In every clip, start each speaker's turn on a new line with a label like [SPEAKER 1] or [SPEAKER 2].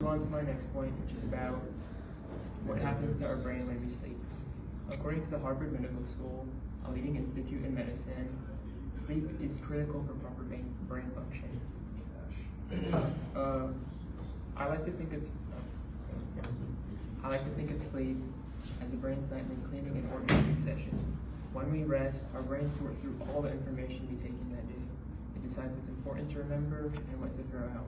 [SPEAKER 1] on to my next point, which is about what happens to our brain when we sleep. According to the Harvard Medical School, a leading institute in medicine, sleep is critical for proper brain function. I like to think of sleep as the brain's nightly cleaning and organizing session. When we rest, our brains sort through all the information we take in that day. It decides what's important to remember and what to throw out.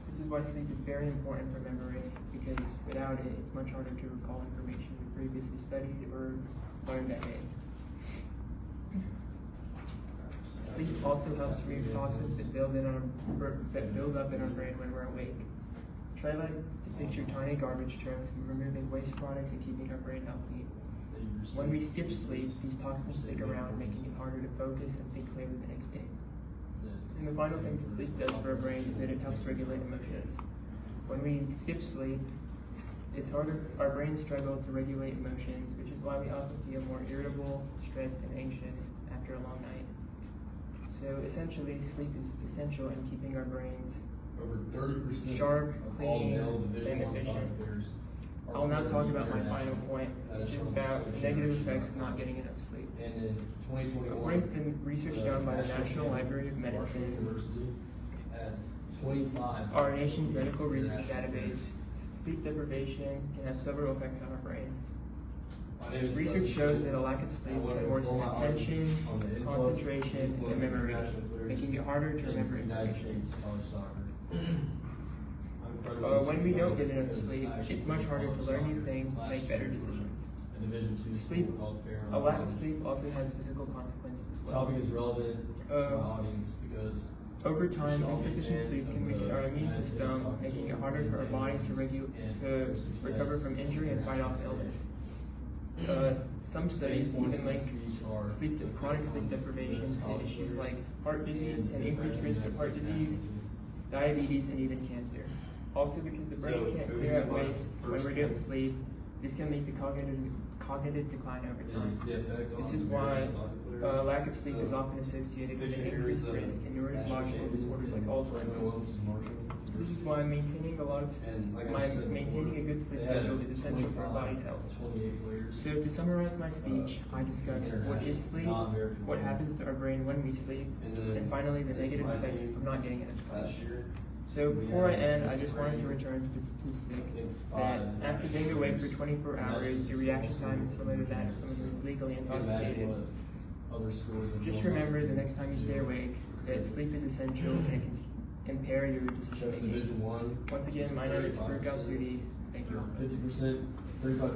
[SPEAKER 1] This is why sleep is very important for memory, because without it, it's much harder to recall information we previously studied or learned that day. Sleep also helps remove toxins that build up in our brain when we're awake. Try to picture tiny garbage trucks removing waste products and keeping our brain healthy. When we skip sleep, these toxins stick around, making it harder to focus and think clearly the next day. And the final thing that sleep does for our brain is that it helps regulate emotions. When we skip sleep, it's harder, our brains struggle to regulate emotions, which is why we often feel more irritable, stressed, and anxious after a long night. So essentially, sleep is essential in keeping our brains
[SPEAKER 2] over 30%
[SPEAKER 1] sharp,
[SPEAKER 2] of
[SPEAKER 1] clean,
[SPEAKER 2] all male
[SPEAKER 1] and
[SPEAKER 2] Division I
[SPEAKER 1] efficient.
[SPEAKER 2] soccer players are
[SPEAKER 1] I'll now talk about my
[SPEAKER 2] international.
[SPEAKER 1] final point, which is about the negative effects of not getting enough sleep.
[SPEAKER 2] And in 2021,
[SPEAKER 1] According to research done by the National Library of Medicine,
[SPEAKER 2] University at 25,
[SPEAKER 1] our nation's medical research database, sleep deprivation can have several effects on our brain. Research shows that a lack of sleep can worsen attention, concentration, and memory, making it harder to remember information. When we don't get enough sleep, it's much harder to learn new things and make better decisions. A lack of sleep also has physical consequences as well.
[SPEAKER 2] Topic is relevant to the audience because
[SPEAKER 1] over time, insufficient sleep can weaken our immune system, making it harder for our body to recover from injury and fight off illness. Some studies even link chronic sleep deprivation to issues like heart disease, an increased risk of heart disease, diabetes, and even cancer. Also, because the brain can't clear out waste when we don't sleep, this can lead to cognitive decline over time. This is why lack of sleep is often associated with an increased risk in neurological disorders like Alzheimer's. This is why maintaining a good sleep schedule is essential for our body's health. So to summarize my speech, I discussed what is sleep, what happens to our brain when we sleep, and finally the negative effects of not getting enough sleep. So before I end, I just wanted to return to the statistic that after being awake for 24 hours, your reaction time is similar to that of someone who is legally intoxicated. Just remember the next time you stay awake that sleep is essential and it can impair your decision making. Once again, my name is Al-Soudi. Thank you all.
[SPEAKER 2] 50%, 35.